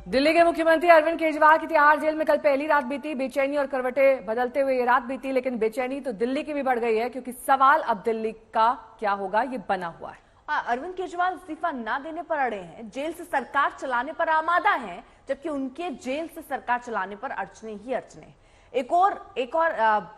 दिल्ली के मुख्यमंत्री अरविंद केजरीवाल की तिहाड़ जेल में कल पहली रात बीती। बेचैनी और करवटें बदलते हुए ये रात बीती, लेकिन बेचैनी तो दिल्ली की भी बढ़ गई है, क्योंकि सवाल अब दिल्ली का क्या होगा ये बना हुआ है। अरविंद केजरीवाल इस्तीफा ना देने पर अड़े हैं, जेल से सरकार चलाने पर आमादा हैं, जबकि उनके जेल से सरकार चलाने पर अड़चने ही अड़चने। एक और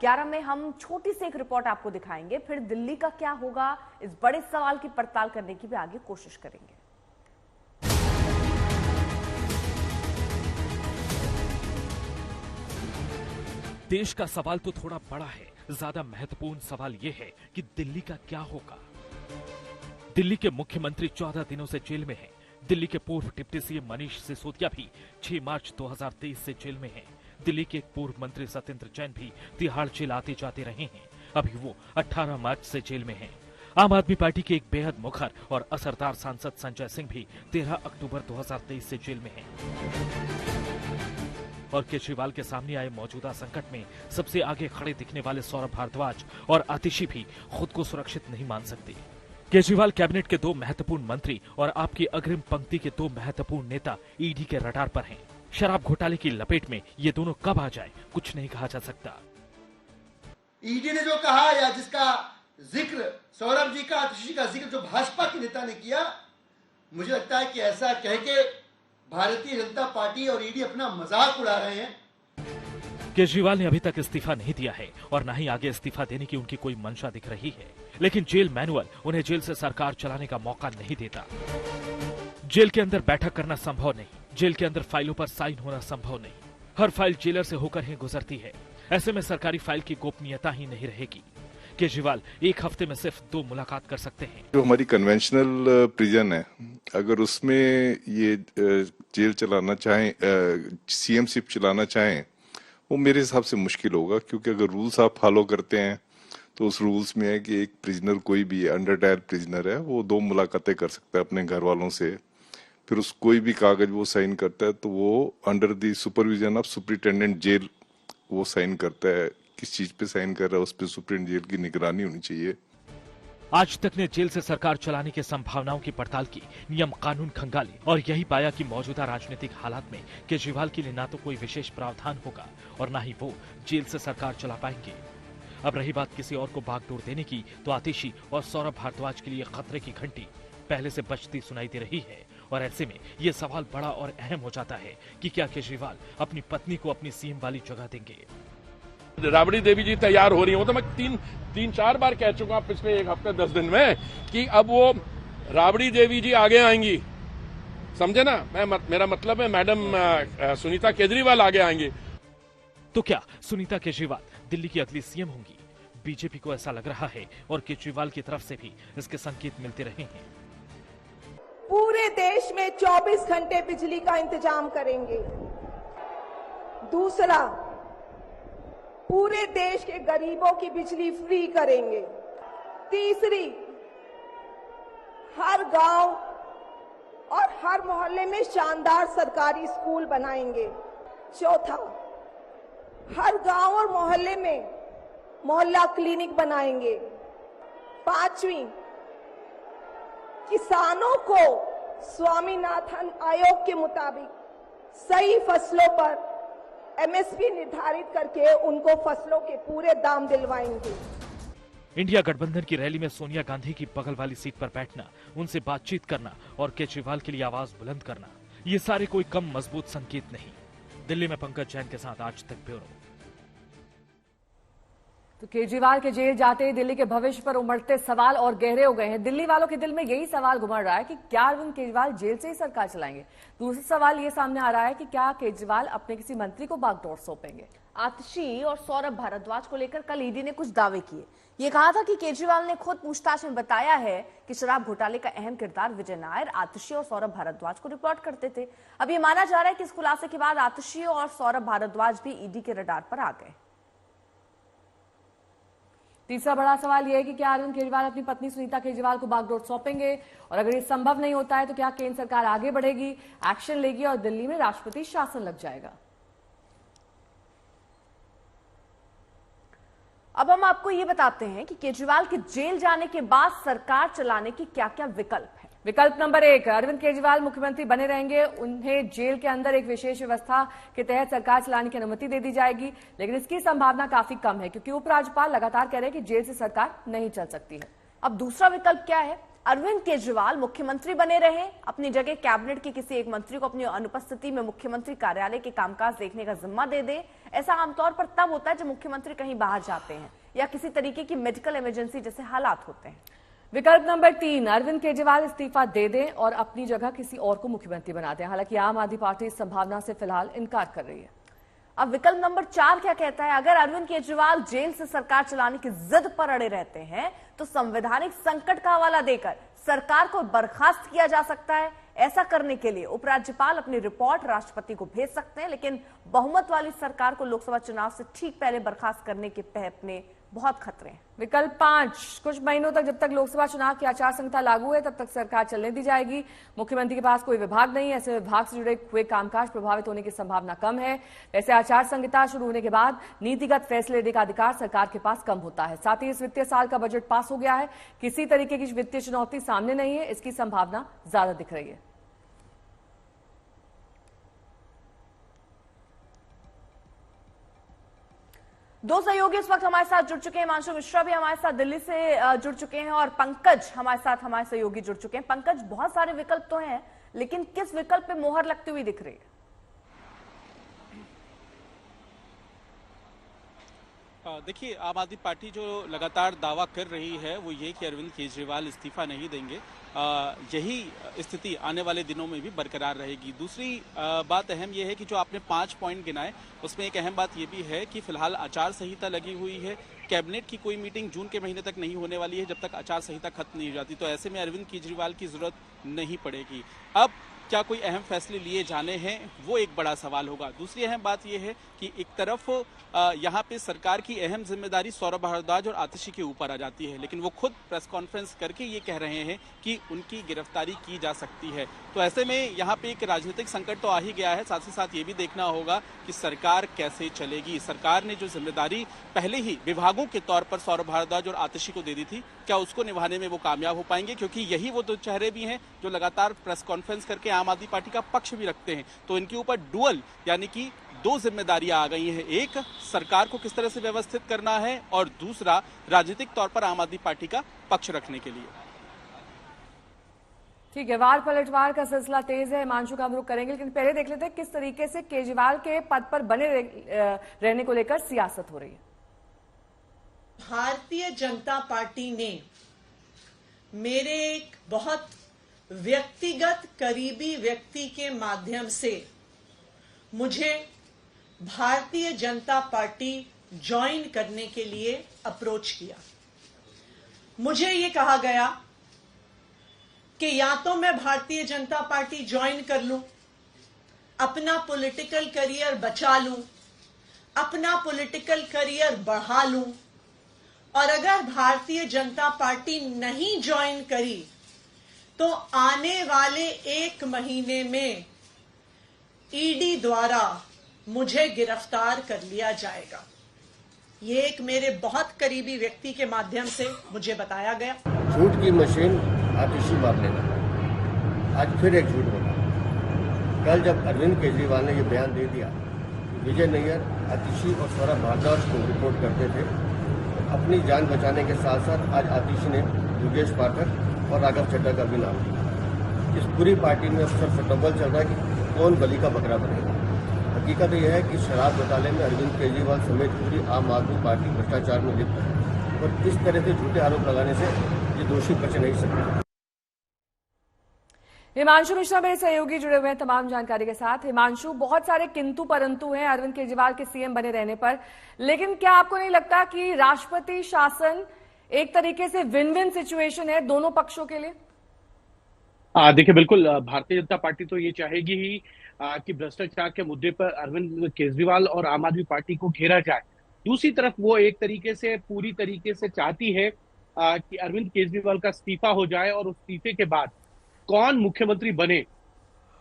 11 में हम छोटी सी एक रिपोर्ट आपको दिखाएंगे, फिर दिल्ली का क्या होगा इस बड़े सवाल की पड़ताल करने की भी आगे कोशिश करेंगे। देश का सवाल तो थोड़ा बड़ा है, ज्यादा महत्वपूर्ण सवाल यह है कि दिल्ली का क्या होगा। दिल्ली के मुख्यमंत्री 14 दिनों से जेल में हैं। दिल्ली के पूर्व डिप्टी सीएम मनीष सिसोदिया भी 6 मार्च 2023 से जेल में हैं। दिल्ली के एक पूर्व मंत्री सत्येंद्र जैन भी तिहाड़ जेल आते जाते रहे हैं। अभी वो 18 मार्च से जेल में हैं। आम आदमी पार्टी के एक बेहद मुखर और असरदार सांसद संजय सिंह भी 13 अक्टूबर 2023 से जेल में हैं। और केजरीवाल के सामने आए मौजूदा संकट में सबसे आगे खड़े दिखने वाले सौरभ भारद्वाज और आतिशी भी खुद को सुरक्षित नहीं मान सकते। केजरीवाल कैबिनेट के 2 महत्वपूर्ण मंत्री और आपकी अग्रिम पंक्ति के 2 महत्वपूर्ण नेता ईडी के रडार पर हैं। शराब घोटाले की लपेट में ये दोनों कब आ जाए, कुछ नहीं कहा जा सकता। ईडी ने जो कहा या जिसका जिक्र सौरभ जी का, आतिशी का जिक्र जो भाजपा के नेता ने किया, मुझे लगता है कि ऐसा कह के भारतीय जनता पार्टी और ईडी अपना मजाक उड़ा रहे हैं। केजरीवाल ने अभी तक इस्तीफा नहीं दिया है और न ही आगे इस्तीफा देने की उनकी कोई मंशा दिख रही है, लेकिन जेल मैनुअल उन्हें जेल से सरकार चलाने का मौका नहीं देता। जेल के अंदर बैठक करना संभव नहीं, जेल के अंदर फाइलों पर साइन होना संभव नहीं। हर फाइल जेलर से होकर ही गुजरती है। ऐसे में सरकारी फाइल की गोपनीयता ही नहीं रहेगी। केजरीवाल एक हफ्ते में सिर्फ 2 मुलाकात कर सकते हैं। जो हमारी कन्वेंशनल प्रिजन है, अगर उसमें ये जेल चलाना चाहें, सीएमशिप चलाना चाहें, वो मेरे हिसाब से मुश्किल होगा, क्योंकि अगर रूल्स आप फॉलो करते हैं तो उस रूल्स में है कि एक प्रिजनर, कोई भी अंडर ट्रायल प्रिजनर है, वो 2 मुलाकातें कर सकता है अपने घर वालों से। फिर उस कोई भी कागज वो साइन करता है तो वो under the supervision of superintendent jail वो साइन करता है। किस चीज पे साइन कर रहा है उस पे सुप्रीम जेल की निगरानी होनी चाहिए। आज तक ने जेल से सरकार चलाने की संभावनाओं की पड़ताल की, नियम कानून खंगाले और यही पाया कि मौजूदा राजनीतिक हालात में केजरीवाल के लिए ना तो कोई विशेष प्रावधान होगा और ना ही वो जेल से सरकार चला पाएंगे। अब रही बात किसी और को बागडोर देने की, तो आतिशी और सौरभ भारद्वाज के लिए खतरे की घंटी पहले से बजती सुनाई दे रही है। और ऐसे में ये सवाल बड़ा और अहम हो जाता है कि क्या केजरीवाल अपनी पत्नी को अपनी सीएम वाली जगह देंगे। राबड़ी देवी जी तैयार हो रही हो, तो मैं 3-4 बार कह चुका पिछले 1 हफ्ते 10 दिन में कि अब वो राबड़ी देवी जी आगे आएंगी, समझे ना। मेरा मतलब है मैडम सुनीता केजरीवाल आगे आएंगी। तो क्या सुनीता केजरीवाल दिल्ली की अगली सीएम होंगी? बीजेपी को ऐसा लग रहा है और केजरीवाल की तरफ से भी इसके संकेत मिलते रहे हैं। पूरे देश में 24 घंटे बिजली का इंतजाम करेंगे। दूसरा, पूरे देश के गरीबों की बिजली फ्री करेंगे। तीसरी, हर गांव और हर मोहल्ले में शानदार सरकारी स्कूल बनाएंगे। चौथा, हर गांव और मोहल्ले में मोहल्ला क्लिनिक बनाएंगे। पांचवी, किसानों को स्वामीनाथन आयोग के मुताबिक सही फसलों पर एमएसपी निर्धारित करके उनको फसलों के पूरे दाम दिलवाएंगे। इंडिया गठबंधन की रैली में सोनिया गांधी की बगल वाली सीट पर बैठना, उनसे बातचीत करना और केजरीवाल के लिए आवाज बुलंद करना, ये सारे कोई कम मजबूत संकेत नहीं। दिल्ली में पंकज जैन के साथ आज तक ब्यूरो। तो केजरीवाल के जेल जाते ही दिल्ली के भविष्य पर उमड़ते सवाल और गहरे हो गए हैं। दिल्ली वालों के दिल में यही सवाल घुमड़ रहा है कि क्या अरविंद केजरीवाल जेल से ही सरकार चलाएंगे। दूसरा सवाल ये सामने आ रहा है कि क्या केजरीवाल अपने किसी मंत्री को बागडोर सौंपेंगे। आतिशी और सौरभ भारद्वाज को लेकर कल ईडी ने कुछ दावे किए। ये कहा था कि केजरीवाल ने खुद पूछताछ में बताया है कि शराब घोटाले का अहम किरदार विजय नायर, आतिशी और सौरभ भारद्वाज को रिपोर्ट करते थे। अब ये माना जा रहा है कि इस खुलासे के बाद आतिशी और सौरभ भारद्वाज भी ईडी के रडार पर आ गए। तीसरा बड़ा सवाल यह है कि क्या अरविंद केजरीवाल अपनी पत्नी सुनीता केजरीवाल को बागडोर सौंपेंगे, और अगर ये संभव नहीं होता है तो क्या केंद्र सरकार आगे बढ़ेगी, एक्शन लेगी और दिल्ली में राष्ट्रपति शासन लग जाएगा। अब हम आपको ये बताते हैं कि केजरीवाल के जेल जाने के बाद सरकार चलाने की क्या क्या विकल्प है। विकल्प नंबर 1, अरविंद केजरीवाल मुख्यमंत्री बने रहेंगे, उन्हें जेल के अंदर एक विशेष व्यवस्था के तहत सरकार चलाने की अनुमति दे दी जाएगी, लेकिन इसकी संभावना काफी कम है क्योंकि उपराज्यपाल लगातार कह रहे हैं कि जेल से सरकार नहीं चल सकती है। अब दूसरा विकल्प क्या है? अरविंद केजरीवाल मुख्यमंत्री बने रहे, अपनी जगह कैबिनेट के किसी एक मंत्री को अपनी अनुपस्थिति में मुख्यमंत्री कार्यालय के कामकाज देखने का जिम्मा दे दे। ऐसा आमतौर पर तब होता है जब मुख्यमंत्री कहीं बाहर जाते हैं या किसी तरीके की मेडिकल इमरजेंसी जैसे हालात होते हैं। विकल्प नंबर 3, अरविंद केजरीवाल इस्तीफा दे दें और अपनी जगह किसी और को मुख्यमंत्री बना दें। हालांकि आम आदमी पार्टी इस संभावना से फिलहाल इनकार कर रही है। अब विकल्प नंबर 4 क्या कहता है? अगर अरविंद केजरीवाल जेल से सरकार चलाने की जिद पर अड़े रहते हैं तो संवैधानिक संकट का हवाला देकर सरकार को बर्खास्त किया जा सकता है। ऐसा करने के लिए उपराज्यपाल अपनी रिपोर्ट राष्ट्रपति को भेज सकते हैं, लेकिन बहुमत वाली सरकार को लोकसभा चुनाव से ठीक पहले बर्खास्त करने के अपने बहुत खतरे हैं। विकल्प 5, कुछ महीनों तक जब तक लोकसभा चुनाव की आचार संहिता लागू है तब तक सरकार चलने दी जाएगी। मुख्यमंत्री के पास कोई विभाग नहीं है, ऐसे विभाग से जुड़े हुए कामकाज प्रभावित होने की संभावना कम है। वैसे आचार संहिता शुरू होने के बाद नीतिगत फैसले लेने का अधिकार सरकार के पास कम होता है। साथ ही इस वित्तीय साल का बजट पास हो गया है, किसी तरीके की वित्तीय चुनौती सामने नहीं है, इसकी संभावना ज्यादा दिख रही है। दो सहयोगी इस वक्त हमारे साथ जुड़ चुके हैं। हिमांशु मिश्रा भी हमारे साथ दिल्ली से जुड़ चुके हैं और पंकज हमारे सहयोगी जुड़ चुके हैं। पंकज, बहुत सारे विकल्प तो हैं, लेकिन किस विकल्प पे मोहर लगती हुई दिख रही है? देखिए, आम आदमी पार्टी जो लगातार दावा कर रही है वो ये कि अरविंद केजरीवाल इस्तीफा नहीं देंगे। यही स्थिति आने वाले दिनों में भी बरकरार रहेगी। दूसरी बात अहम यह है कि जो आपने 5 पॉइंट गिनाए उसमें एक अहम बात यह भी है कि फिलहाल आचार संहिता लगी हुई है। कैबिनेट की कोई मीटिंग जून के महीने तक नहीं होने वाली है जब तक आचार संहिता खत्म नहीं हो जाती, तो ऐसे में अरविंद केजरीवाल की जरूरत नहीं पड़ेगी। अब क्या कोई अहम फैसले लिए जाने हैं वो एक बड़ा सवाल होगा। दूसरी अहम बात यह है कि एक तरफ यहाँ पे सरकार की अहम जिम्मेदारी सौरभ भारद्वाज और आतिशी के ऊपर आ जाती है, लेकिन वो खुद प्रेस कॉन्फ्रेंस करके ये कह रहे हैं कि उनकी गिरफ्तारी की जा सकती है। तो ऐसे में यहाँ पे एक राजनीतिक संकट तो आ ही गया है, साथ ही साथ ये भी देखना होगा कि सरकार कैसे चलेगी। सरकार ने जो जिम्मेदारी पहले ही विभागों के तौर पर सौरभ भारद्वाज और आतिशी को दे दी थी, क्या उसको निभाने में वो कामयाब हो पाएंगे? क्योंकि यही वो दो चेहरे भी हैं जो लगातार प्रेस कॉन्फ्रेंस करके आम आदमी पार्टी का पक्ष भी रखते हैं। तो इनके ऊपर डुअल यानी कि 2 जिम्मेदारियां आ गई हैं। एक, सरकार को किस तरह से व्यवस्थित करना है और दूसरा, राजनीतिक तौर पर आम आदमी पार्टी का पक्ष रखने के लिए। ठीक है, वार पलटवार का सिलसिला तेज है, हिमांशु का हम रुख करेंगे, लेकिन पहले देख लेते हैं किस तरीके से केजरीवाल के पद पर बने रहने को लेकर सियासत हो रही है। भारतीय जनता पार्टी ने मेरे एक बहुत व्यक्तिगत करीबी व्यक्ति के माध्यम से मुझे भारतीय जनता पार्टी ज्वाइन करने के लिए अप्रोच किया। मुझे ये कहा गया कि या तो मैं भारतीय जनता पार्टी ज्वाइन कर लूं, अपना पॉलिटिकल करियर बचा लूं, अपना पॉलिटिकल करियर बढ़ा लूं, और अगर भारतीय जनता पार्टी नहीं ज्वाइन करी तो आने वाले 1 महीने में ईडी द्वारा मुझे गिरफ्तार कर लिया जाएगा। ये एक मेरे बहुत करीबी व्यक्ति के माध्यम से मुझे बताया गया। झूठ की मशीन आतिशी मार लेना, आज फिर एक झूठ बोला। कल जब अरविंद केजरीवाल ने ये बयान दे दिया कि विजय नैयर आतिशी और सौरभ भारद्वाज को रिपोर्ट करते थे, अपनी जान बचाने के साथ साथ आज आतिशी ने योगेश पाठक और राघव चड्ढा का भी नाम लिया। इस पूरी पार्टी में अक्सर सटम्बल चल रहा है कि कौन बलि का बकरा बनेगा। हकीकत यह है कि शराब घोटाले में अरविंद केजरीवाल समेत पूरी आम आदमी पार्टी भ्रष्टाचार में लिप्त है और इस तरह से झूठे आरोप लगाने से ये दोषी बच नहीं सकते। हिमांशु मिश्रा मेरे सहयोगी जुड़े हुए हैं तमाम जानकारी के साथ। हिमांशु, बहुत सारे किंतु परंतु हैं अरविंद केजरीवाल के सीएम बने रहने पर, लेकिन क्या आपको नहीं लगता कि राष्ट्रपति शासन एक तरीके से विन विन सिचुएशन है दोनों पक्षों के लिए? देखिए, बिल्कुल भारतीय जनता पार्टी तो ये चाहेगी ही कि भ्रष्टाचार के मुद्दे पर अरविंद केजरीवाल और आम आदमी पार्टी को घेरा जाए। दूसरी तरफ वो एक तरीके से पूरी तरीके से चाहती है कि अरविंद केजरीवाल का इस्तीफा हो जाए और उस इस्तीफे के बाद कौन मुख्यमंत्री बने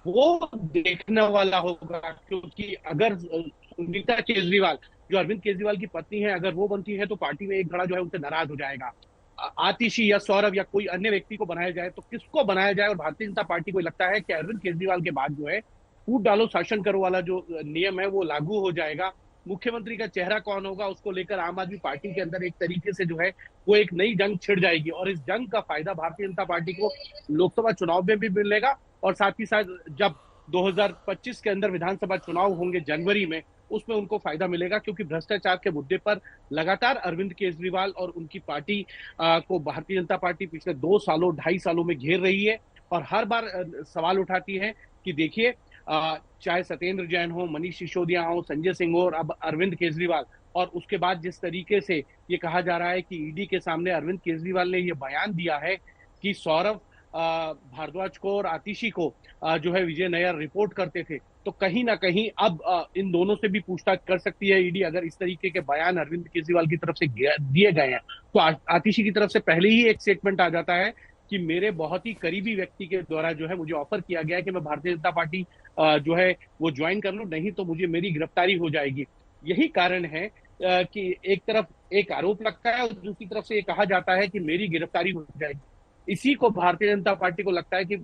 वो देखने वाला होगा। क्योंकि अगर सुनीता केजरीवाल जो अरविंद केजरीवाल की पत्नी है, अगर वो बनती है तो पार्टी में एक घड़ा जो है उनसे नाराज हो जाएगा। आतिशी या सौरभ या कोई अन्य व्यक्ति को बनाया जाए, तो किसको बनाया जाए? और भारतीय जनता पार्टी को लगता है कि अरविंद केजरीवाल के बाद जो है फूट डालो शासन करो वाला जो नियम है वो लागू हो जाएगा। मुख्यमंत्री का चेहरा कौन होगा उसको लेकर आम आदमी पार्टी के अंदर एक तरीके से जो है वो एक नई जंग छिड़ जाएगी, और इस जंग का फायदा भारतीय जनता पार्टी को लोकसभा चुनाव में भी मिलेगा, और साथ ही साथ जब 2025 के अंदर विधानसभा चुनाव होंगे जनवरी में, उसमें उनको फायदा मिलेगा, क्योंकि भ्रष्टाचार के मुद्दे पर लगातार अरविंद केजरीवाल और उनकी पार्टी को भारतीय जनता पार्टी पिछले 2 सालों 2.5 सालों में घेर रही है, और हर बार सवाल उठाती है कि देखिए चाहे सत्येंद्र जैन हो, मनीष सिसोदिया हो, संजय सिंह हो और अब अरविंद केजरीवाल, और उसके बाद जिस तरीके से ये कहा जा रहा है कि ईडी के सामने अरविंद केजरीवाल ने ये बयान दिया है कि सौरभ भारद्वाज को और आतिशी को जो है विजय नायर रिपोर्ट करते थे, तो कहीं ना कहीं अब इन दोनों से भी पूछताछ कर सकती है ईडी। अगर इस तरीके के बयान अरविंद केजरीवाल की तरफ से दिए गए हैं, तो आतिशी की तरफ से पहले ही एक स्टेटमेंट आ जाता है कि मेरे बहुत ही करीबी व्यक्ति के द्वारा जो है मुझे ऑफर किया गया है कि मैं भारतीय जनता पार्टी जो है वो ज्वाइन कर लूं, नहीं तो मुझे मेरी गिरफ्तारी हो जाएगी। यही कारण है कि एक तरफ एक आरोप लगता है और दूसरी तरफ से ये कहा जाता है कि मेरी गिरफ्तारी हो जाएगी। इसी को भारतीय जनता पार्टी को लगता है कि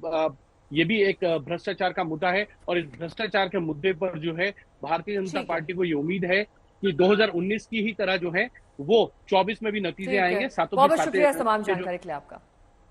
ये भी एक भ्रष्टाचार का मुद्दा है, और इस भ्रष्टाचार के मुद्दे पर जो है भारतीय जनता पार्टी को ये उम्मीद है कि 2019 की ही तरह जो है वो 24 में भी नतीजे आएंगे। बहुत शुक्रिया तमाम जानकारी के लिए आपका।